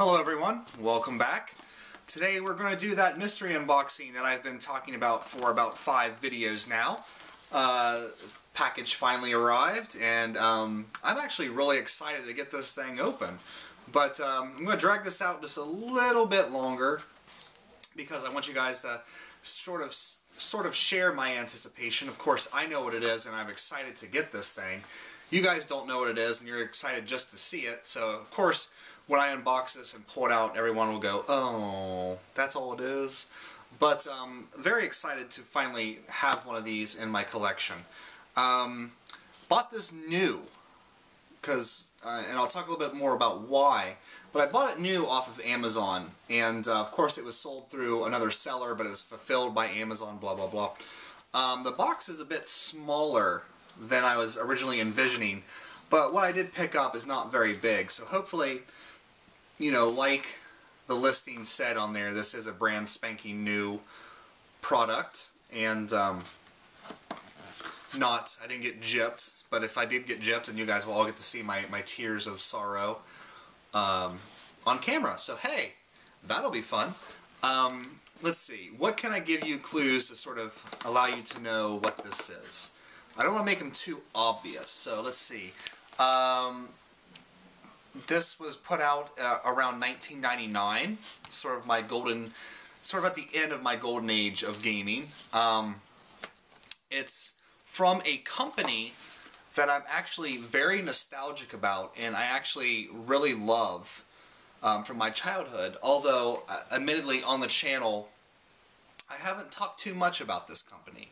Hello everyone, welcome back. Today we're going to do that mystery unboxing that I've been talking about for about 5 videos now. Package finally arrived and I'm actually really excited to get this thing open. But I'm going to drag this out just a little bit longer because I want you guys to sort of share my anticipation. Of course I know what it is and I'm excited to get this thing. You guys don't know what it is and you're excited just to see it, so of course when I unbox this and pull it out, everyone will go, oh, that's all it is. But very excited to finally have one of these in my collection. Bought this new, because, and I'll talk a little bit more about why, but I bought it new off of Amazon, and of course it was sold through another seller, but it was fulfilled by Amazon, blah, blah, blah. The box is a bit smaller than I was originally envisioning, but what I did pick up is not very big, so hopefully, you know, like the listing said on there, this is a brand spanking new product, and I didn't get gypped, but if I did get gypped, and you guys will all get to see my tears of sorrow on camera, so hey, that'll be fun. Let's see, what can I give you clues to sort of allow you to know what this is? I don't want to make them too obvious, so let's see. This was put out around 1999, sort of at the end of my golden age of gaming. It's from a company that I'm actually very nostalgic about, and I actually really love from my childhood. Although, admittedly, on the channel, I haven't talked too much about this company.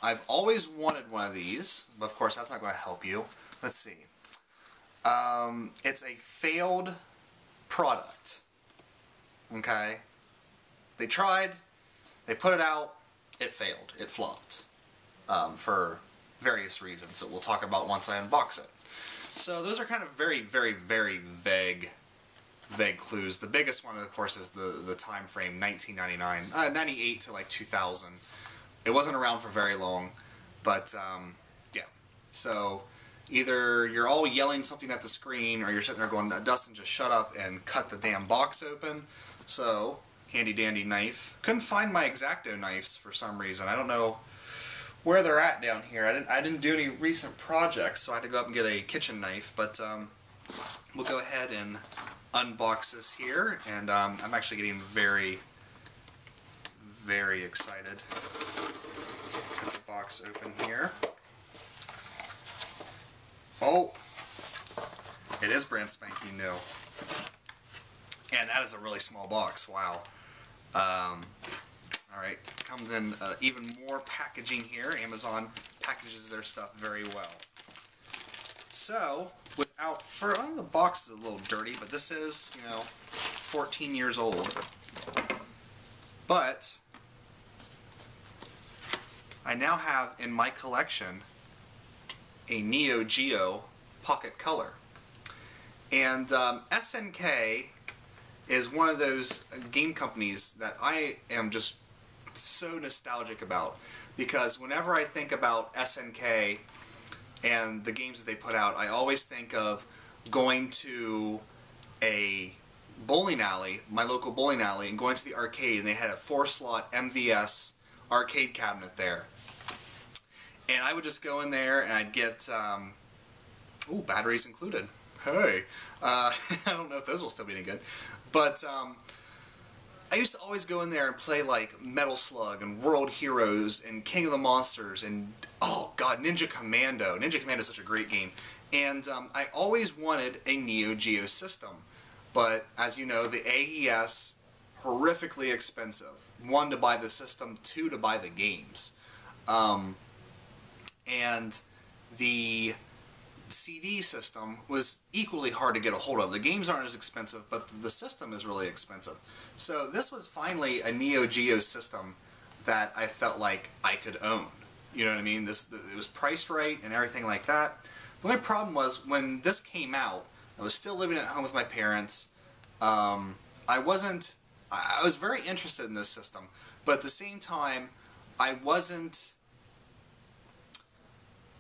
I've always wanted one of these, but of course that's not going to help you. Let's see. It's a failed product. Okay? They tried, they put it out, it failed, it flopped. For various reasons that we'll talk about once I unbox it. So those are kind of very, very, very vague clues. The biggest one, of course, is the time frame, 1999, 98 to like 2000. It wasn't around for very long, but yeah. So either you're all yelling something at the screen, or you're sitting there going, Dustin, just shut up and cut the damn box open. So, handy dandy knife. Couldn't find my X-Acto knives for some reason. I don't know where they're at down here. I didn't do any recent projects, so I had to go up and get a kitchen knife. But we'll go ahead and unbox this here, and I'm actually getting very, very excited. Get the box open here. Oh, it is brand spanking new. And that is a really small box, wow. Alright, comes in even more packaging here. Amazon packages their stuff very well. So, without further, the box is a little dirty, but this is, 14 years old. But I now have in my collection a Neo Geo Pocket Color. And SNK is one of those game companies that I am just so nostalgic about, because whenever I think about SNK and the games that they put out, I always think of going to a bowling alley, my local bowling alley, and going to the arcade, and they had a 4-slot MVS arcade cabinet there. And I would just go in there and I'd get, ooh, batteries included. Hey, I don't know if those will still be any good. But I used to always go in there and play like Metal Slug and World Heroes and King of the Monsters and, oh god, Ninja Commando. Ninja Commando is such a great game. And I always wanted a Neo Geo system. But as you know, the AES, horrifically expensive. 1, to buy the system, 2, to buy the games. And the CD system was equally hard to get a hold of. The games aren't as expensive, but the system is really expensive. So this was finally a Neo Geo system that I felt like I could own. You know what I mean? It was priced right and everything like that. The only problem was when this came out, I was still living at home with my parents. I was very interested in this system, but at the same time, I wasn't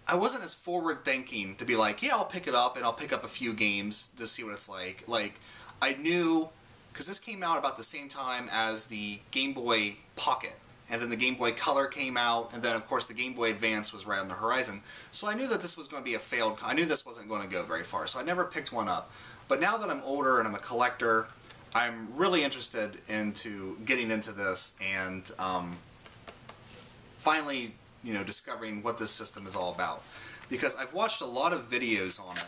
I wasn't as forward thinking to be like, yeah, I'll pick it up and I'll pick up a few games to see what it's like. Like, I knew, because this came out about the same time as the Game Boy Pocket, and then the Game Boy Color came out, and then of course the Game Boy Advance was right on the horizon. So I knew that this was going to be a failed, I knew this wasn't going to go very far, so I never picked one up. But now that I'm older and I'm a collector, I'm really interested into getting into this and finally, you know, discovering what this system is all about. Because I've watched a lot of videos on it.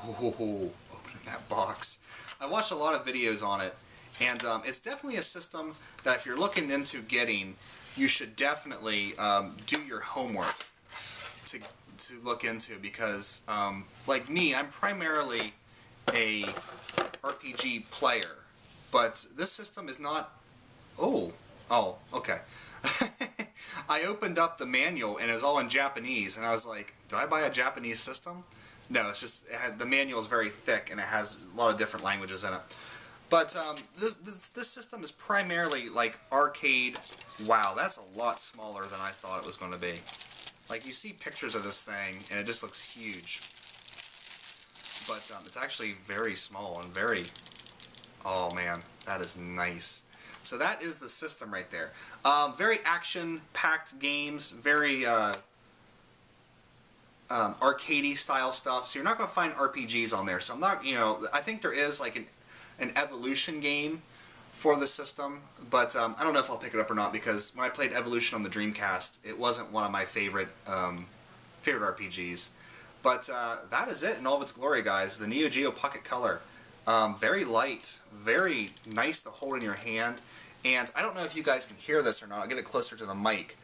Ooh, opening that box. I watched a lot of videos on it, and it's definitely a system that if you're looking into getting, you should definitely do your homework to look into, because like me, I'm primarily a RPG player, but this system is not. Oh, okay. I opened up the manual and it was all in Japanese, and I was like, did I buy a Japanese system? No, it's just, the manual is very thick and it has a lot of different languages in it. But this system is primarily like arcade. Wow, that's a lot smaller than I thought it was going to be. Like, you see pictures of this thing and it just looks huge. But it's actually very small and very, oh man, that is nice. So that is the system right there. Very action-packed games, very arcadey style stuff. So you're not going to find RPGs on there. So I'm not, you know, I think there is like an Evolution game for the system, but I don't know if I'll pick it up or not, because when I played Evolution on the Dreamcast, it wasn't one of my favorite RPGs. But that is it in all of its glory, guys. The Neo Geo Pocket Color. Very light, very nice to hold in your hand, and I don't know if you guys can hear this or not. I'll get it closer to the mic,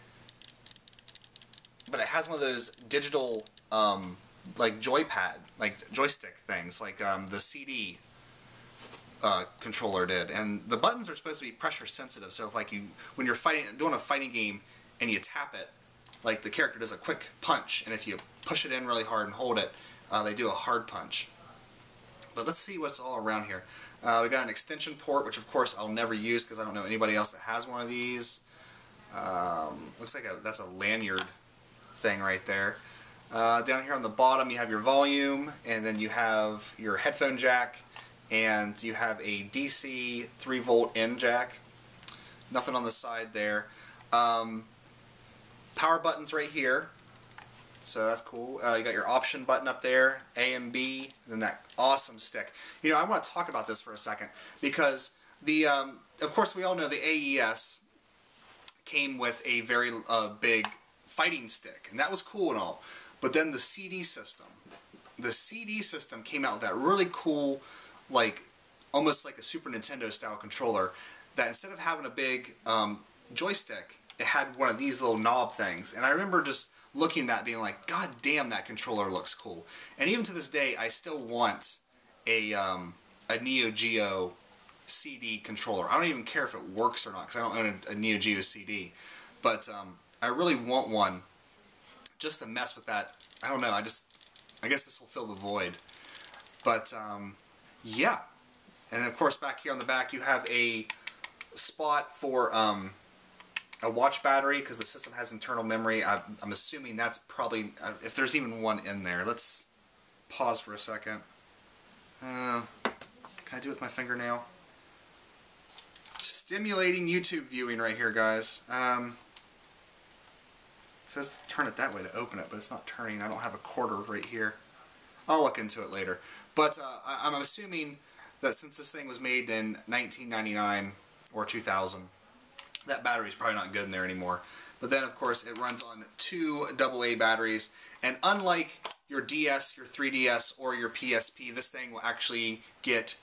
but it has one of those digital like joypad, like joystick things, like the CD controller did, and the buttons are supposed to be pressure sensitive, so if like when you're doing a fighting game and you tap it, like the character does a quick punch, and if you push it in really hard and hold it, they do a hard punch. But let's see what's all around here. We got an extension port, which of course I'll never use because I don't know anybody else that has one of these. Looks like that's a lanyard thing right there. Down here on the bottom you have your volume, and then you have your headphone jack, and you have a DC 3-volt in jack. Nothing on the side there. Power buttons right here. So that's cool. You got your option button up there, A and B, and then that awesome stick. You know, I want to talk about this for a second, because the, of course we all know the AES came with a very big fighting stick, and that was cool and all. But then the CD system came out with that really cool, like, almost like a Super Nintendo style controller, that instead of having a big joystick, it had one of these little knob things. And I remember just looking at that being like, god damn, that controller looks cool. And even to this day, I still want a Neo Geo CD controller. I don't even care if it works or not, because I don't own a Neo Geo CD. But I really want one just to mess with that. I don't know, I guess this will fill the void. But yeah. And of course back here on the back you have a spot for a watch battery, because the system has internal memory. I'm assuming that's probably, if there's even one in there. Let's pause for a second. Can I do it with my fingernail? Stimulating YouTube viewing right here, guys. It says turn it that way to open it, but it's not turning. I don't have a quarter right here. I'll look into it later. But I'm assuming that since this thing was made in 1999 or 2000, that battery's probably not good in there anymore. But then, of course, it runs on 2 AA batteries, and unlike your DS, your 3DS, or your PSP, this thing will actually get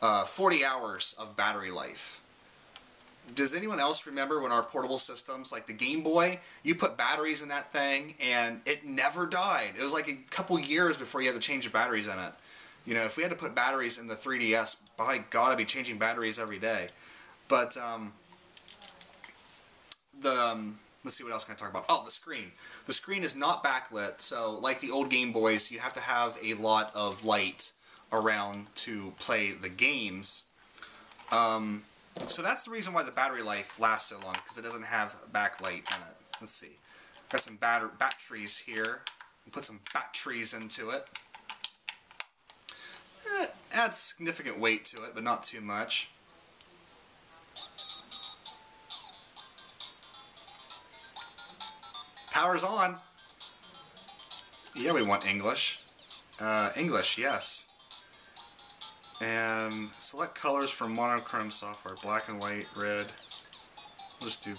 40 hours of battery life. Does anyone else remember when our portable systems, like the Game Boy, you put batteries in that thing and it never died? It was like a couple years before you had to change the batteries in it. You know, if we had to put batteries in the 3DS, by God, I'd be changing batteries every day. But let's see, what else can I talk about? Oh, the screen. The screen is not backlit, so like the old Game Boys, you have to have a lot of light around to play the games. So that's the reason why the battery life lasts so long, because it doesn't have backlight in it. Let's see. Got some batteries here. Put some batteries into it. It adds significant weight to it, but not too much. Power's on. Yeah, we want English. English, yes. And select colors from monochrome software. Black and white, red. We'll just do...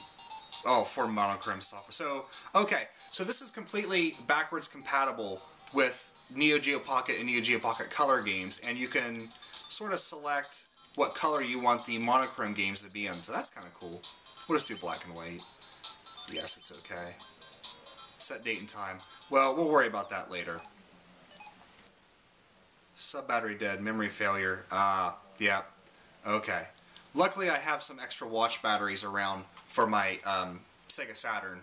Oh, for monochrome software. So, okay. So this is completely backwards compatible with Neo Geo Pocket and Neo Geo Pocket Color games. And you can sort of select what color you want the monochrome games to be in. So that's kind of cool. We'll just do black and white. Yes, it's okay. Set date and time. Well, we'll worry about that later. Sub battery dead, memory failure. Yeah. Okay. Luckily, I have some extra watch batteries around for my Sega Saturn,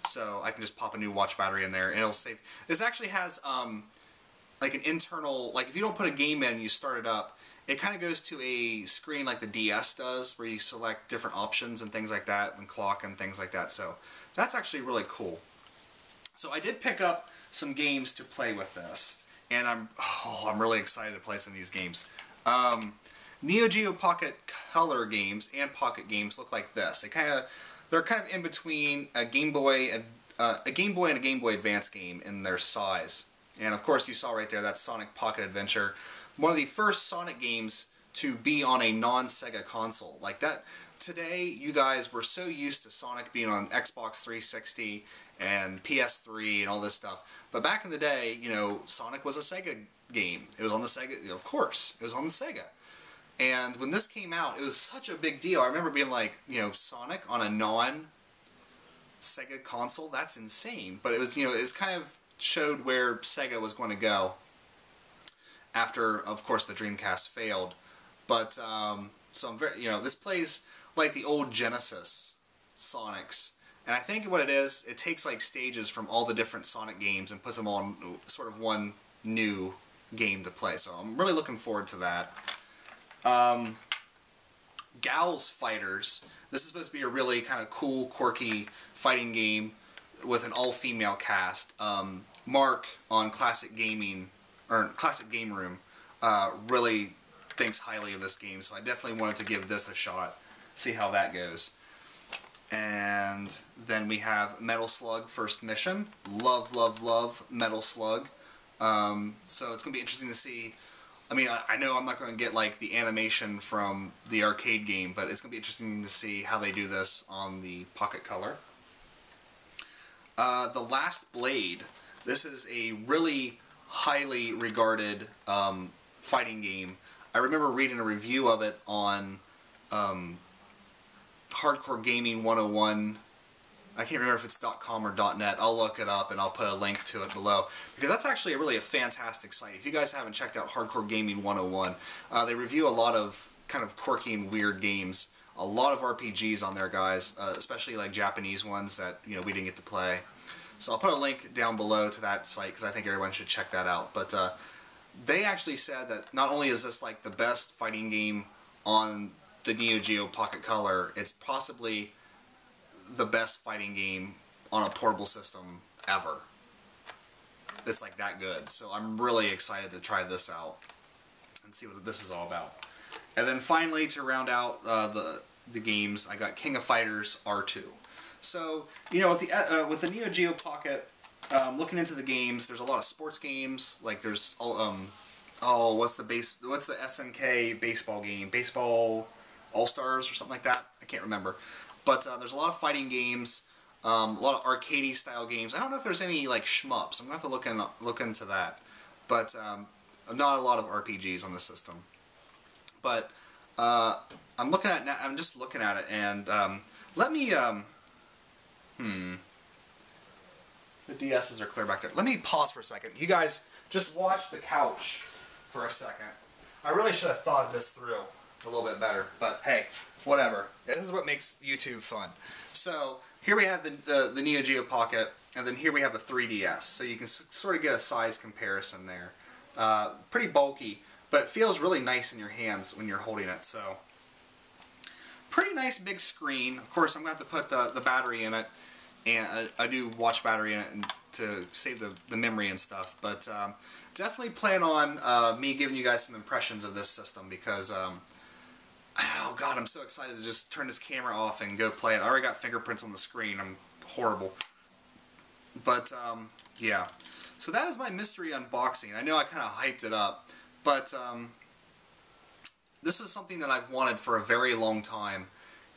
so I can just pop a new watch battery in there, and it'll save. This actually has like an internal, like if you don't put a game in, you start it up, it kind of goes to a screen like the DS does, where you select different options and things like that, and clock and things like that. So that's actually really cool. So I did pick up some games to play with this. And I'm really excited to play some of these games. Neo Geo Pocket Color games and Pocket games look like this. They're kind of in between a Game Boy and a Game Boy Advance game in their size. And of course, you saw right there, that's Sonic Pocket Adventure, one of the first Sonic games to be on a non-Sega console. Like that, today you guys were so used to Sonic being on Xbox 360 and PS3 and all this stuff. But back in the day, you know, Sonic was a Sega game. It was on the Sega, of course, it was on the Sega. And when this came out, it was such a big deal. I remember being like, you know, Sonic on a non-Sega console, that's insane. But it was, you know, it kind of showed where Sega was going to go after, of course, the Dreamcast failed. But, so I'm very, you know, this plays like the old Genesis Sonics. And I think what it is, it takes like stages from all the different Sonic games and puts them all in sort of one new game to play. So I'm really looking forward to that. Gals Fighters. This is supposed to be a really kind of cool, quirky fighting game with an all-female cast. Mark on Classic Gaming, or Classic Game Room, really thinks highly of this game, so I definitely wanted to give this a shot, see how that goes. And then we have Metal Slug First Mission. Love, love, love Metal Slug. So it's going to be interesting to see. I mean, I know I'm not going to get like the animation from the arcade game, but it's going to be interesting to see how they do this on the Pocket Color. The Last Blade. This is a really highly regarded fighting game. I remember reading a review of it on Hardcore Gaming 101. I can't remember if it's .com or .net. I'll look it up and I'll put a link to it below, because that's actually really a fantastic site. If you guys haven't checked out Hardcore Gaming 101, they review a lot of kind of quirky and weird games. A lot of RPGs on there, guys, especially like Japanese ones that, you know, we didn't get to play. So I'll put a link down below to that site because I think everyone should check that out. But they actually said that not only is this like the best fighting game on the Neo Geo Pocket Color, it's possibly the best fighting game on a portable system ever. It's like that good. So I'm really excited to try this out and see what this is all about. And then finally, to round out the games, I got King of Fighters R2. So, you know, with the Neo Geo Pocket, looking into the games, there's a lot of sports games. Like there's what's the SNK baseball game? Baseball All-Stars or something like that? I can't remember. But there's a lot of fighting games, a lot of arcade style games. I don't know if there's any like shmups. I'm gonna have to look into that. But not a lot of RPGs on the system. But I'm just looking at it, and let me the DSs are clear back there. Let me pause for a second. You guys just watch the couch for a second. I really should have thought this through a little bit better, but hey, whatever. This is what makes YouTube fun. So here we have the Neo Geo Pocket, and then here we have a 3DS. So you can sort of get a size comparison there. Pretty bulky, but it feels really nice in your hands when you're holding it. So pretty nice big screen. Of course, I'm going to have to put the battery in it. and a new watch battery in it and to save the memory and stuff. But definitely plan on me giving you guys some impressions of this system because oh god, I'm so excited to just turn this camera off and go play it. I already got fingerprints on the screen. I'm horrible. But yeah, so that is my mystery unboxing. I know I kind of hyped it up, but this is something that I've wanted for a very long time,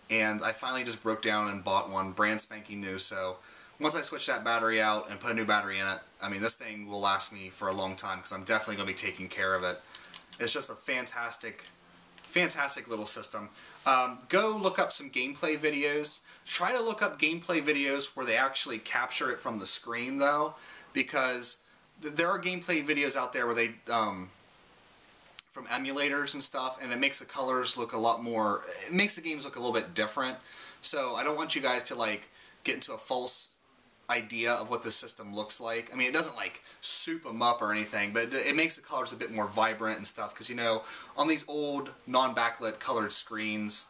and I finally just broke down and bought one, brand spanking new. So once I switch that battery out and put a new battery in it, I mean, this thing will last me for a long time because I'm definitely going to be taking care of it. It's just a fantastic little system. Go look up some gameplay videos. Try to look up gameplay videos where they actually capture it from the screen, though, because there are gameplay videos out there where they from emulators and stuff, and it makes the colors look a lot more, it makes the games look a little bit different. So I don't want you guys to like get into a false idea of what the system looks like. I mean, it doesn't like soup them up or anything, but it makes the colors a bit more vibrant and stuff, because you know, on these old non-backlit colored screens,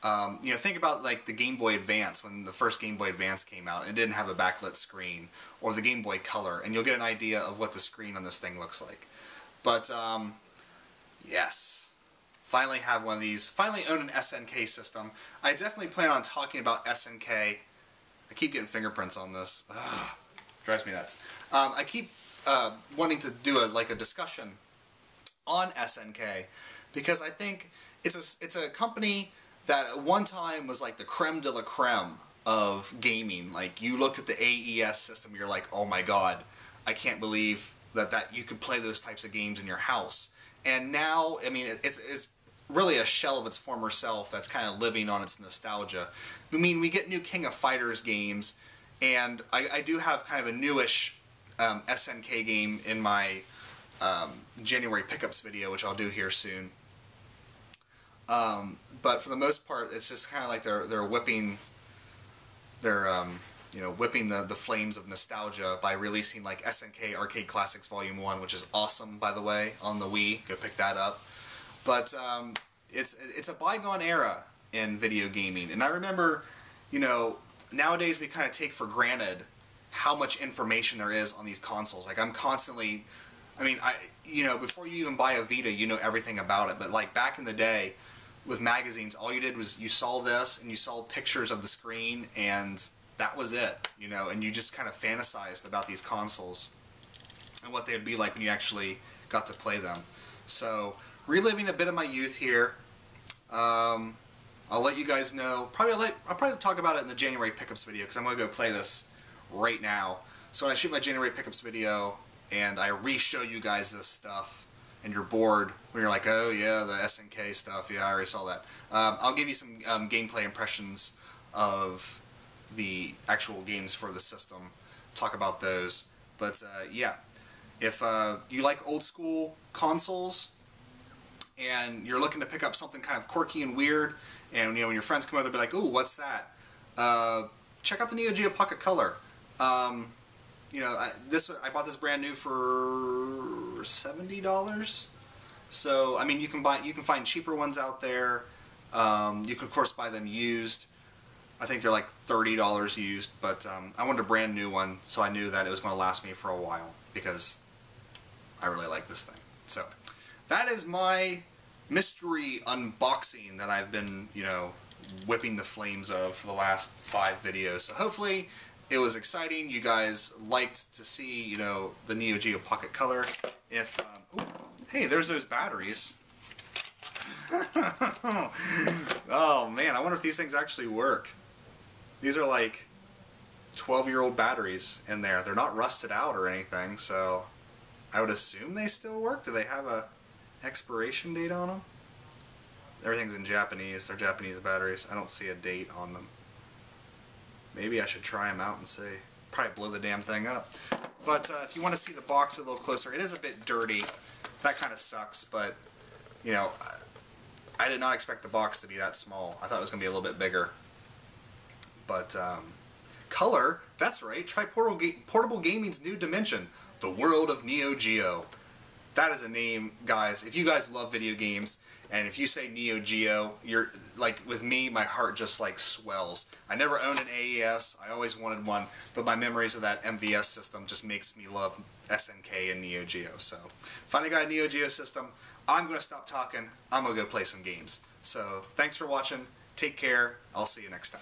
you know, think about like the Game Boy Advance, when the first Game Boy Advance came out and it didn't have a backlit screen, or the Game Boy Color, and you'll get an idea of what the screen on this thing looks like. But yes, finally have one of these, finally own an SNK system. I definitely plan on talking about SNK. I keep getting fingerprints on this. Ugh, drives me nuts. I keep wanting to do a discussion on SNK because I think it's a company that at one time was like the creme de la creme of gaming. Like, you looked at the AES system, you're like, oh my god, I can't believe that you could play those types of games in your house. And now, I mean, it's really a shell of its former self that's kind of living on its nostalgia. I mean, we get new King of Fighters games, and I do have kind of a newish SNK game in my January pickups video, which I'll do here soon. But for the most part, it's just kind of like they're whipping, you know, whipping the flames of nostalgia by releasing like SNK Arcade Classics Volume 1, which is awesome, by the way, on the Wii. Go pick that up. But it's a bygone era in video gaming, and I remember, you know, nowadays we kind of take for granted how much information there is on these consoles. Like, I'm constantly, I mean, you know, before you even buy a Vita, you know everything about it. But like back in the day, with magazines, all you did was you saw this and you saw pictures of the screen, and that was it, you know, and you just kind of fantasized about these consoles and what they would be like when you actually got to play them. So, reliving a bit of my youth here. I'll let you guys know. I'll probably talk about it in the January pickups video, because I'm going to go play this right now. So when I shoot my January pickups video and I re-show you guys this stuff, and you're bored, when you're like, oh yeah, the SNK stuff, yeah, I already saw that. I'll give you some gameplay impressions of the actual games for the system, talk about those. But yeah, if you like old school consoles and you're looking to pick up something kind of quirky and weird, and you know, when your friends come over, they'll be like, ooh, what's that? Check out the Neo Geo Pocket Color. You know, I bought this brand new for $70. So I mean, you can find cheaper ones out there. You can of course buy them used. I think they're like $30 used, but I wanted a brand new one, so I knew that it was going to last me for a while, because I really like this thing. So that is my mystery unboxing that I've been, you know, whipping the flames of for the last 5 videos. So hopefully it was exciting. You guys liked to see, you know, the Neo Geo Pocket Color. If ooh, hey, there's those batteries. Oh man, I wonder if these things actually work. These are like 12-year-old batteries in there. They're not rusted out or anything, so I would assume they still work. Do they have a expiration date on them? Everything's in Japanese. They're Japanese batteries. I don't see a date on them. Maybe I should try them out and see. Probably blow the damn thing up. But if you want to see the box a little closer, it is a bit dirty. That kind of sucks, but you know, I did not expect the box to be that small. I thought it was going to be a little bit bigger. But color, that's right. Try Portable Gaming's new dimension, the world of Neo Geo. that is a name, guys. If you guys love video games, and if you say Neo Geo, you're like, with me, my heart just like swells. I never owned an AES. I always wanted one, but my memories of that MVS system just makes me love SNK and Neo Geo. So finally got a Neo Geo system. I'm going to stop talking. I'm going to go play some games. So thanks for watching. Take care. I'll see you next time.